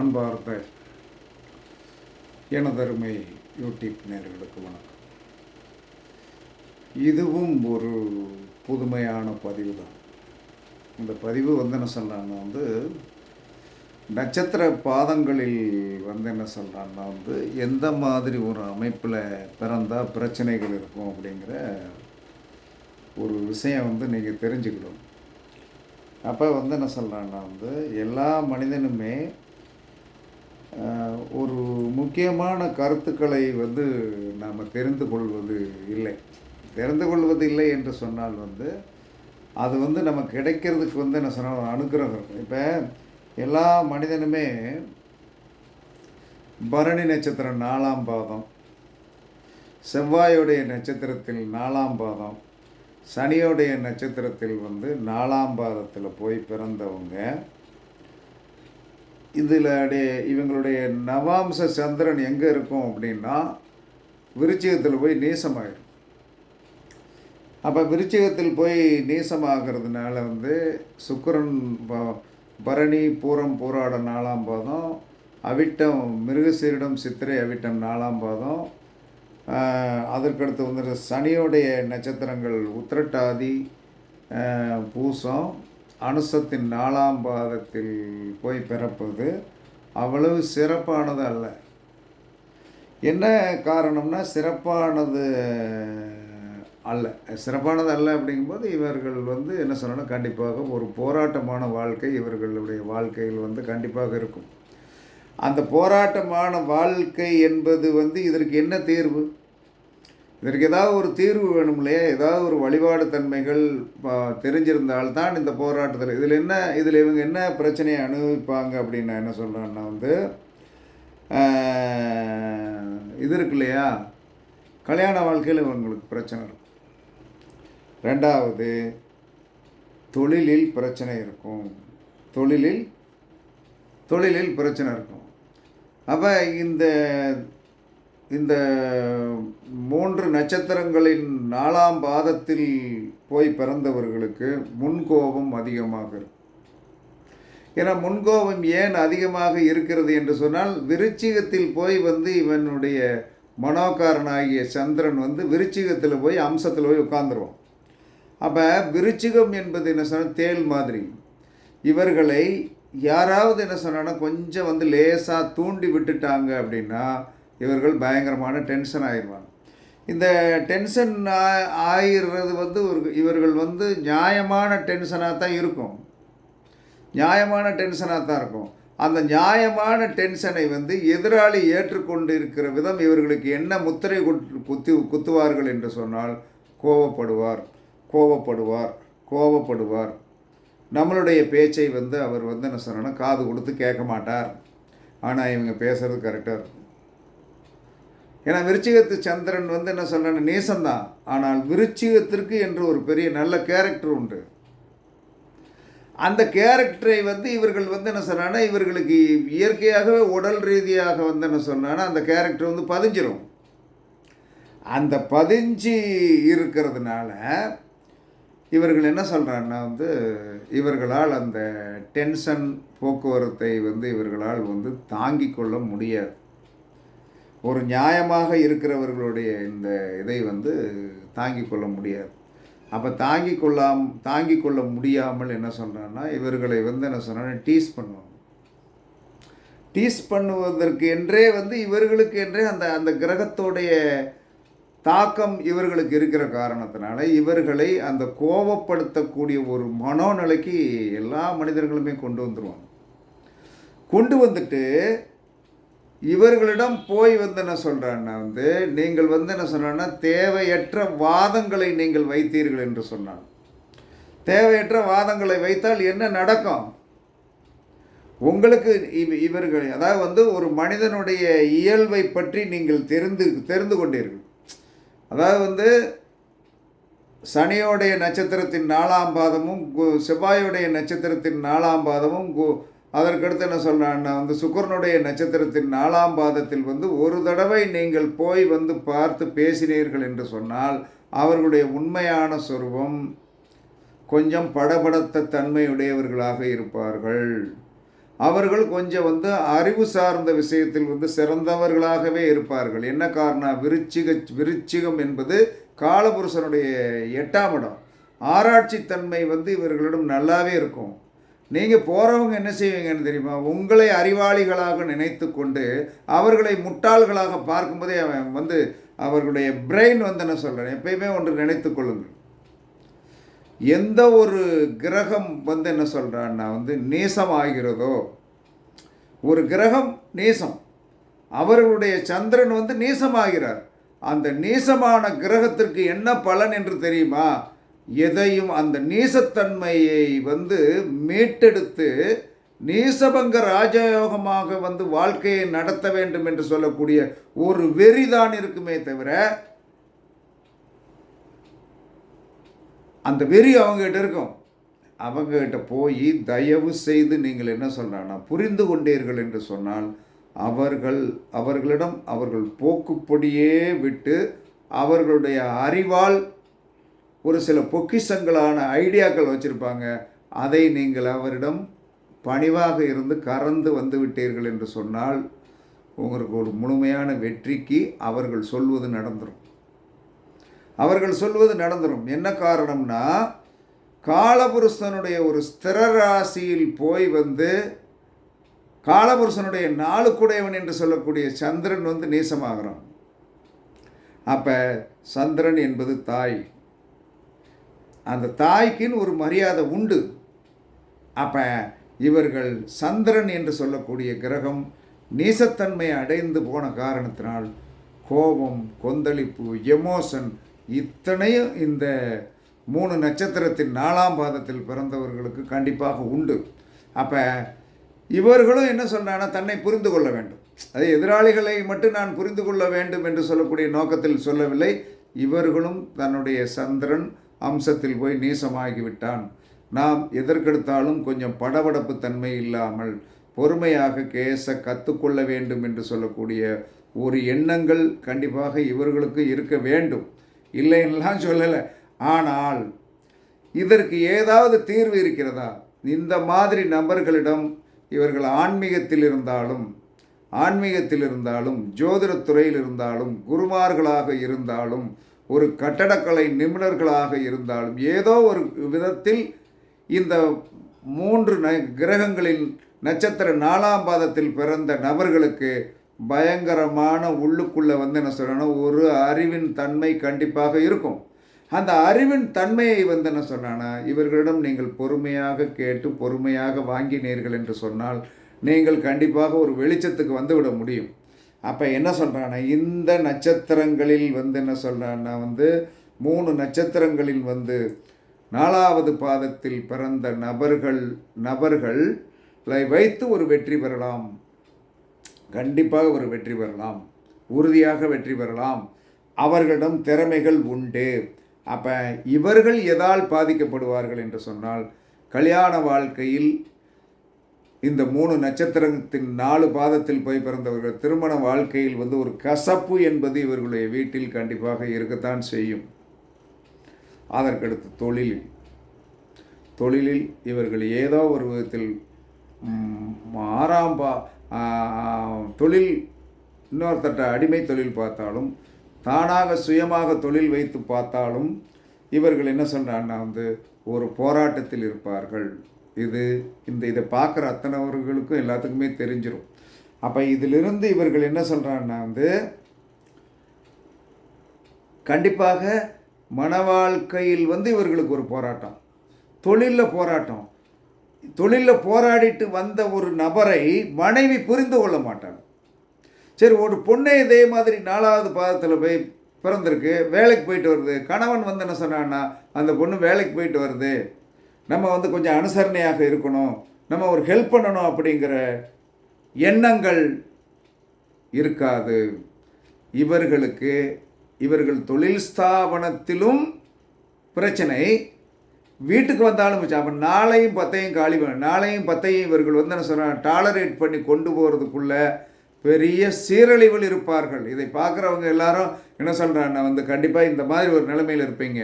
அன்பார்ந்த எனதருமை யூடியூப் நேயர்களுக்கு வணக்கம். இதுவும் ஒரு புதுமையான பதிவு தான். இந்த பதிவு என்ன சொல்கிறான்னா நட்சத்திர பாதங்களில் என்ன சொல்கிறான்னா எந்த மாதிரி ஒரு அமைப்பில் பிறந்தால் பிரச்சனைகள் இருக்கும் அப்படிங்கிற ஒரு விஷயம் நீங்கள் தெரிஞ்சுக்கணும். அப்போ என்ன சொல்கிறான்னா எல்லா மனிதனுமே ஒரு முக்கியமான கருத்துக்களை நாம் தெரிந்து கொள்வது இல்லை என்று சொன்னால் அது நமக்கு கிடைக்கிறதுக்கு என்ன சொன்னால் அனுகிரகம் இருக்கும். இப்போ எல்லா மனிதனுமே பரணி நட்சத்திரம் 4ஆம் பாதம், செவ்வாயுடைய நட்சத்திரத்தில் 4ஆம் பாதம், சனியோடைய நட்சத்திரத்தில் 4ஆம் பாதத்தில் போய் பிறந்தவங்க. இதில் இவங்களுடைய நவாம்ச சந்திரன் எங்கே இருக்கும் அப்படின்னா விருச்சிகத்தில் போய் நீசமாயிடும். அப்போ விருச்சிகத்தில் போய் நீசமாகிறதுனால சுக்கிரன் பரணி பூரம் பூராட 4ஆம் பாதம், அவிட்டம் மிருகசீரிடம் சித்திரை அவிட்டம் 4ஆம் பாதம், அதற்கடுத்து சனியோடைய நட்சத்திரங்கள் உத்திரட்டாதி பூசம் அனுசத்தின் 4ஆம் பாதத்தில் போய் பிறப்பது அவ்வளவு சிறப்பானது அல்ல. என்ன காரணம்னா சிறப்பானது அல்ல அப்படிங்கும்போது இவர்கள் என்ன சொல்லணும், கண்டிப்பாக ஒரு போராட்டமான வாழ்க்கை இவர்களுடைய வாழ்க்கையில் கண்டிப்பாக இருக்கும். அந்த போராட்டமான வாழ்க்கை என்பது இதற்கு என்ன தீர்வு? இதற்கு ஏதாவது ஒரு தீர்வு வேணும் இல்லையா? ஏதாவது ஒரு வழிபாடு தன்மைகள் தெரிஞ்சிருந்தால்தான் இந்த போராட்டத்தில் இதில் இவங்க என்ன பிரச்சனையை அனுபவிப்பாங்க அப்படின்னு நான் என்ன சொல்கிறேன்னா இது இருக்கு இல்லையா, கல்யாண வாழ்க்கையில் இவங்களுக்கு பிரச்சனை இருக்கும். 2வது தொழிலில் பிரச்சனை இருக்கும். தொழிலில் பிரச்சனை இருக்கும். அப்போ இந்த 3 நட்சத்திரங்களின் 4ஆம் பாதத்தில் போய் பிறந்தவர்களுக்கு முன்கோபம் அதிகமாக இருக்கும். ஏன்னா முன்கோபம் ஏன் அதிகமாக இருக்கிறது என்று சொன்னால் விருச்சிகத்தில் போய் இவனுடைய மனோகாரனாகிய சந்திரன் விருச்சிகத்தில் போய் அம்சத்தில் போய் உட்கார்ந்துருவோம். அப்போ விருச்சிகம் என்பது என்ன சொன்னால் தேள் மாதிரி. இவர்களை யாராவது என்ன சொன்னான்னா கொஞ்சம் லேசாக தூண்டி விட்டுட்டாங்க அப்படின்னா இவர்கள் பயங்கரமான டென்ஷன் ஆயிடுவாங்க. இந்த டென்ஷன் ஆயிடுறது இவர்கள் நியாயமான டென்ஷனாக தான் இருக்கும். அந்த நியாயமான டென்ஷனை எதிராளி ஏற்றுக்கொண்டு இருக்கிற விதம் இவர்களுக்கு என்ன முத்திரை குத்துவார்கள் என்று சொன்னால் கோவப்படுவார். நம்மளுடைய பேச்சை அவர் என்ன சொன்னா காது கொடுத்து கேட்க மாட்டார். ஆனால் இவங்க பேசுறது கரெக்டாக இருக்கும். ஏன்னா விருச்சிகத்து சந்திரன் என்ன சொல்கிறேன்னு நேசம்தான். ஆனால் விருச்சிகத்திற்கு என்று ஒரு பெரிய நல்ல கேரக்டர் உண்டு. அந்த கேரக்டரை இவர்கள் என்ன சொன்னான்னா இவர்களுக்கு இயற்கையாகவே உடல் ரீதியாக என்ன சொன்னான்னா அந்த கேரக்டர் பதிஞ்சிரும். அந்த பதிஞ்சு இருக்கிறதுனால இவர்கள் என்ன சொல்கிறான்னா இவர்களால் அந்த டென்ஷன் போக்குவரத்தை இவர்களால் தாங்கிக் கொள்ள முடியாது. ஒரு நியாயமாக இருக்கிறவர்களுடைய இந்த இதை தாங்கிக் கொள்ள முடியாது. அப்போ தாங்கிக் கொள்ள முடியாமல் என்ன சொல்கிறான்னா இவர்களை என்ன சொன்னாங்கன்னா டீஸ் பண்ணுவதற்கு என்றே இவர்களுக்கு என்றே அந்த கிரகத்தோடைய தாக்கம் இவர்களுக்கு இருக்கிற காரணத்தினால இவர்களை அந்த கோபப்படுத்தக்கூடிய ஒரு மனோநிலைக்கு எல்லா மனிதர்களுமே கொண்டு வந்துட்டு இவர்களிடம் போய் என்ன சொல்கிறான்னா நீங்கள் என்ன சொன்னான்னா தேவையற்ற வாதங்களை நீங்கள் வைத்தீர்கள் என்று சொன்னான். தேவையற்ற வாதங்களை வைத்தால் என்ன நடக்கும்? உங்களுக்கு இவர்கள் அதாவது ஒரு மனிதனுடைய இயல்பை பற்றி நீங்கள் தெரிந்து கொண்டீர்கள். அதாவது சனியோடைய நட்சத்திரத்தின் 4ஆம் பாதமும் செவ்வாயுடைய நட்சத்திரத்தின் 4ஆம் பாதமும் அதற்கடுத்து என்ன சொல்கிறான்னா சுக்கிரனுடைய நட்சத்திரத்தின் 4ஆம் பாதத்தில் ஒரு தடவை நீங்கள் போய் பார்த்து பேசினீர்கள் என்று சொன்னால் அவர்களுடைய உண்மையான சொரூபம் கொஞ்சம் படபடத்த தன்மையுடையவர்களாக இருப்பார்கள். அவர்கள் கொஞ்சம் வந்து அறிவு சார்ந்த விஷயத்தில் வந்து சிறந்தவர்களாகவே இருப்பார்கள். என்ன காரணம்? விருச்சிகம் என்பது காலபுருஷனுடைய 8ஆம் இடம். ஆராய்ச்சி தன்மை வந்து இவர்களிடம் நல்லாவே இருக்கும். நீங்கள் போகிறவங்க என்ன செய்வீங்கன்னு தெரியுமா? உங்களை அறிவாளிகளாக நினைத்து கொண்டு அவர்களை முட்டாள்களாக பார்க்கும்போதே அவன் வந்து அவர்களுடைய பிரெயின் வந்து என்ன சொல்கிறேன், எப்பயுமே ஒன்று நினைத்து கொள்ளுங்கள். எந்த ஒரு கிரகம் வந்து என்ன சொல்கிறான்னா வந்து நீசம் ஆகிறதோ, ஒரு கிரகம் நீசம், அவர்களுடைய சந்திரன் வந்து நீசமாகிறார். அந்த நீசமான கிரகத்திற்கு என்ன பலன் என்று தெரியுமா? எதையும் அந்த நீசத்தன்மையை வந்து மீட்டெடுத்து நீசபங்க ராஜயோகமாக வந்து வாழ்க்கையை நடத்த வேண்டும் என்று சொல்லக்கூடிய ஒரு வெறிதான் இருக்குமே தவிர, அந்த வெறி அவங்ககிட்ட இருக்கும். அவங்ககிட்ட போய் தயவு செய்து நீங்கள் என்ன சொல்கிறாங்கன்னா புரிந்து கொண்டீர்கள் என்று சொன்னால் அவர்களிடம் அவர்கள் போக்குப்படியே விட்டு அவர்களுடைய அறிவால் ஒரு சில பொக்கிஷங்களான ஐடியாக்கள் வச்சுருப்பாங்க. அதை நீங்கள் அவரிடம் பணிவாக இருந்து கறந்து வந்து விட்டீர்கள் என்று சொன்னால் உங்களுக்கு ஒரு முழுமையான வெற்றிக்கு அவர்கள் சொல்வது நடந்துடும். என்ன காரணம்னா, காலபுருஷனுடைய ஒரு ஸ்திர ராசியில் போய் வந்து காலபுருஷனுடைய 4 குடையவன் என்று சொல்லக்கூடிய சந்திரன் வந்து நீசமாகிறான். அப்போ சந்திரன் என்பது தாய். அந்த தாய்க்குன்னு ஒரு மரியாதை உண்டு. அப்போ இவர்கள் சந்திரன் என்று சொல்லக்கூடிய கிரகம் நீசத்தன்மை அடைந்து போன காரணத்தினால் கோபம், கொந்தளிப்பு, எமோஷன் இத்தனையும் இந்த 3 நட்சத்திரத்தின் 4ஆம் பாதத்தில் பிறந்தவர்களுக்கு கண்டிப்பாக உண்டு. அப்போ இவர்களும் என்ன சொல்கிறாங்கன்னா தன்னை புரிந்து கொள்ள வேண்டும். அது எதிராளிகளை மட்டும் நான் புரிந்து கொள்ள வேண்டும் என்று சொல்லக்கூடிய நோக்கத்தில் சொல்லவில்லை. இவர்களும் தன்னுடைய சந்திரன் அம்சத்தில் போய் நீசமாகிவிட்டான். நாம் எதற்கெடுத்தாலும் கொஞ்சம் படபடப்பு தன்மை இல்லாமல் பொறுமையாக கற்றுக்கொள்ள வேண்டும் என்று சொல்லக்கூடிய ஒரு எண்ணங்கள் கண்டிப்பாக இவர்களுக்கு இருக்க வேண்டும். இல்லைன்னெலாம் சொல்லலை. ஆனால் இதற்கு ஏதாவது தீர்வு இருக்கிறதா? இந்த மாதிரி நபர்களிடம் இவர்கள் ஆன்மீகத்தில் இருந்தாலும் ஜோதிடத்துறையில் இருந்தாலும் குருமார்களாக இருந்தாலும் ஒரு கட்டடக்கலை நிபுணர்களாக இருந்தாலும் ஏதோ ஒரு விதத்தில் இந்த 3 கிரகங்களின் நட்சத்திர 4ஆம் பாதத்தில் பிறந்த நபர்களுக்கு பயங்கரமான உள்ளுக்குள்ளே வந்து என்ன சொல்கிறேன்னா ஒரு அறிவின் தன்மை கண்டிப்பாக இருக்கும். அந்த அறிவின் தன்மையை வந்து என்ன சொன்னான்னா இவர்களிடம் நீங்கள் பொறுமையாக கேட்டு பொறுமையாக வாங்கினீர்கள் என்று சொன்னால் நீங்கள் கண்டிப்பாக ஒரு வெளிச்சத்துக்கு வந்து விட முடியும். அப்போ என்ன சொல்கிறான்னா இந்த நட்சத்திரங்களில் வந்து என்ன சொல்கிறான்னா வந்து 3 நட்சத்திரங்களில் வந்து 4ஆவது பாதத்தில் பிறந்த நபர்களை வைத்து ஒரு வெற்றி பெறலாம். கண்டிப்பாக ஒரு வெற்றி பெறலாம், உறுதியாக வெற்றி பெறலாம். அவர்களிடம் திறமைகள் உண்டு. அப்போ இவர்கள் எதால் பாதிக்கப்படுவார்கள் என்று சொன்னால் கல்யாண வாழ்க்கையில் இந்த 3 நட்சத்திரத்தின் 4 பாதத்தில் போய் பிறந்தவர்கள் திருமண வாழ்க்கையில் வந்து ஒரு கசப்பு என்பது இவர்களுடைய வீட்டில் கண்டிப்பாக இருக்கத்தான் செய்யும். அதற்கடுத்து தொழிலில் இவர்கள் ஏதோ ஒரு விதத்தில் தொழில் இன்னொருத்தட்ட அடிமை தொழில் பார்த்தாலும் தானாக சுயமாக தொழில் வைத்து பார்த்தாலும் இவர்கள் என்ன சொல்கிறாங்கன்னா வந்து ஒரு போராட்டத்தில் இருப்பார்கள். இதை பார்க்குற அத்தனைவர்களுக்கும் எல்லாத்துக்குமே தெரிஞ்சிடும். அப்போ இதிலிருந்து இவர்கள் என்ன சொல்கிறாங்கன்னா வந்து கண்டிப்பாக மன வாழ்க்கையில் வந்து இவர்களுக்கு ஒரு போராட்டம், தொழிலில் போராடிட்டு வந்த ஒரு நபரை மனைவி புரிந்து கொள்ள மாட்டாங்க. சரி, ஒரு பொண்ணே இதே மாதிரி 4ஆவது பாதத்தில் போய் பிறந்திருக்கு, வேலைக்கு போயிட்டு வருது. கணவன் வந்து என்ன சொன்னான்னா அந்த பொண்ணு வேலைக்கு போயிட்டு வருது, நம்ம வந்து கொஞ்சம் அனுசரணையாக இருக்கணும், நம்ம ஒரு ஹெல்ப் பண்ணணும் அப்படிங்கிற எண்ணங்கள் இருக்காது. இவர்கள் தொழில் ஸ்தாபனத்திலும் பிரச்சனை, வீட்டுக்கு வந்தாலும் அப்போ 4ஐயும் 10ஐயும் காலி பண்ண 4ஐயும் 10ஐயும் இவர்கள் வந்து என்ன சொல்கிறாங்க டாலரேட் பண்ணி கொண்டு போகிறதுக்குள்ள பெரிய சீரழிவில் இருப்பார்கள். இதை பார்க்குறவங்க எல்லாரும் என்ன சொல்கிறாங்கன்னா வந்து கண்டிப்பாக இந்த மாதிரி ஒரு நிலைமையில் இருப்பீங்க.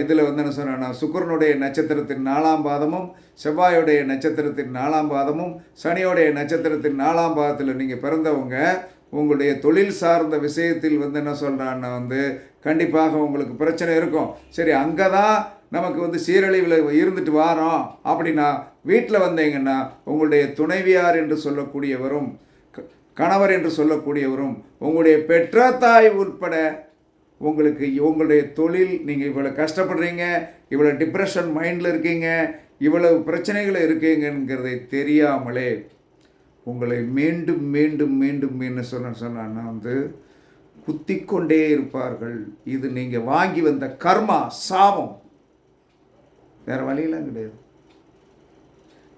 இதில் வந்து என்ன சொன்னா, சுக்கிரனுடைய நட்சத்திரத்தின் 4ஆம் பாதமும் செவ்வாயுடைய நட்சத்திரத்தின் 4ஆம் பாதமும் சனியோடைய நட்சத்திரத்தின் 4ஆம் பாதத்தில் நீங்கள் பிறந்தவங்க உங்களுடைய தொழில் சார்ந்த விஷயத்தில் வந்து என்ன சொல்கிறான்னா வந்து கண்டிப்பாக உங்களுக்கு பிரச்சனை இருக்கும். சரி, அங்கே தான் நமக்கு வந்து சீரழிவில் இருந்துட்டு வாரோம் அப்படின்னா வீட்டில் வந்தீங்கன்னா உங்களுடைய துணைவியார் என்று சொல்லக்கூடியவரும் கணவர் என்று சொல்லக்கூடியவரும் உங்களுடைய பெற்ற தாய் உட்பட உங்களுக்கு உங்களுடைய தொழில், நீங்கள் இவ்வளோ கஷ்டப்படுறீங்க, இவ்வளோ டிப்ரெஷன் மைண்டில் இருக்கீங்க, இவ்வளவு பிரச்சனைகள் இருக்கீங்கிறதை தெரியாமலே உங்களை மீண்டும் மீண்டும் மீண்டும் மீண்டும் சொன்னா வந்து குத்திக்கொண்டே இருப்பார்கள். இது நீங்கள் வாங்கி வந்த கர்மா, சாபம், வேறு வழியெல்லாம் கிடையாது.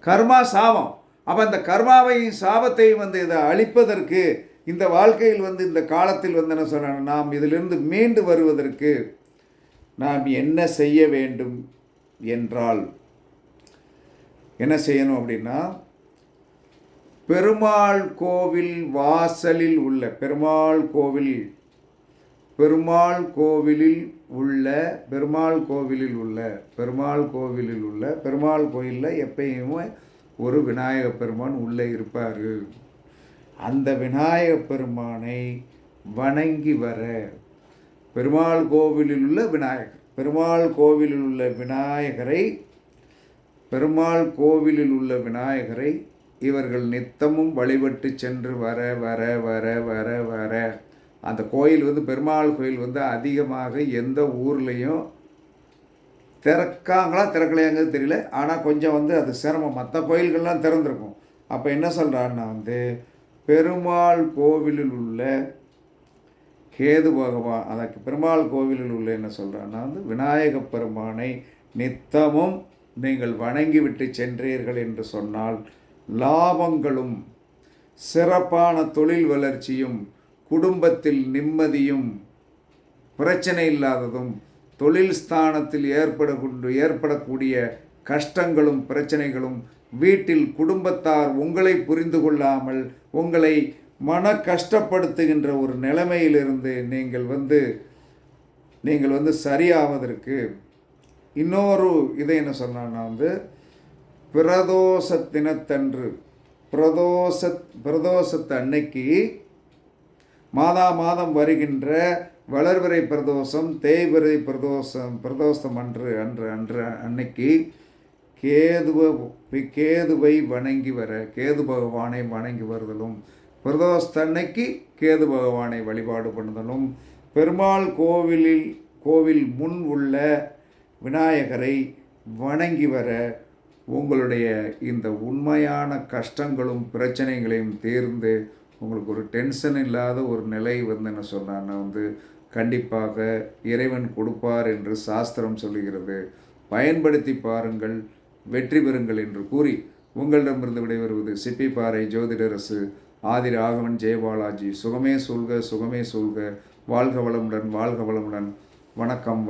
கர்மா சாபம். அப்போ அந்த கர்மாவையும் சாபத்தையும் வந்து இதை அழிப்பதற்கு இந்த வாழ்க்கையில் வந்து இந்த காலத்தில் வந்து என்ன சொன்ன, நாம் இதிலிருந்து மீண்டு வருவதற்கு நாம் என்ன செய்ய வேண்டும் என்றால் என்ன செய்யணும் அப்படின்னா, பெருமாள் கோவில் வாசலில் உள்ள பெருமாள் கோவிலில் உள்ள பெருமாள் கோயிலில் எப்பயுமே ஒரு விநாயகப் பெருமான் உள்ளே இருப்பார். அந்த விநாயகப் பெருமானை வணங்கி வர பெருமாள் கோவிலில் உள்ள விநாயகரை இவர்கள் நித்தமும் வழிபட்டு சென்று வர வர வர வர வர அந்த கோயில் வந்து பெருமாள் கோயில் வந்து அதிகமாக எந்த ஊர்லேயும் திறக்கலையாங்கிறது தெரியல. ஆனால் கொஞ்சம் வந்து அது சிரமம். மற்ற கோயில்கள்லாம் திறந்துருக்கும். அப்போ என்ன சொல்கிறான்னா வந்து பெருமாள் கோவிலில் உள்ள கேது பகவான், அதற்கு பெருமாள் கோவிலில் உள்ள என்ன சொல்கிறான்னா வந்து விநாயகப் பெருமானை நித்தமும் நீங்கள் வணங்கிவிட்டு சென்றீர்கள் என்று சொன்னால் லாபங்களும் சிறப்பான தொழில் வளர்ச்சியும் குடும்பத்தில் நிம்மதியும் பிரச்சனை இல்லாததும் தொழில் ஸ்தானத்தில் ஏற்படக்கூடிய கஷ்டங்களும் பிரச்சனைகளும் வீட்டில் குடும்பத்தார் உங்களை புரிந்து கொள்ளாமல் உங்களை மன கஷ்டப்படுத்துகின்ற ஒரு நிலைமையிலிருந்து நீங்கள் வந்து சரியாவதற்கு இன்னொரு இதை என்ன சொன்னான்னா வந்து பிரதோஷ தினத்தன்று பிரதோஷத்து அன்னைக்கு மாதம் வருகின்ற வளர்பிறை பிரதோஷம், தேய்பிறை பிரதோஷம் அன்னைக்கு கேதுவை வணங்கி வர, கேது பகவானை வணங்கி வருதலும், பிரதோஷத்தன்னைக்கு கேது பகவானை வழிபாடு பண்ணுதலும், பெருமாள் கோவில் முன் உள்ள விநாயகரை வணங்கி வர உங்களுடைய இந்த உண்மையான கஷ்டங்களும் பிரச்சனைகளையும் தீர்ந்து உங்களுக்கு ஒரு டென்ஷன் இல்லாத ஒரு நிலை வந்து என்ன சொன்னான்னா வந்து கண்டிப்பாக இறைவன் கொடுப்பார் என்று சாஸ்திரம் சொல்லுகிறது. பயன்படுத்தி பாருங்கள், வெற்றி பெறுங்கள் என்று கூறி உங்களிடமிருந்து விடைபெறுவது சிப்பிப்பாறை ஜோதிடரசு ஆதி ராகவன் ஜெயபாலாஜி. சுகமே சொல்க, வாழ்க வளமுடன். வணக்கம்.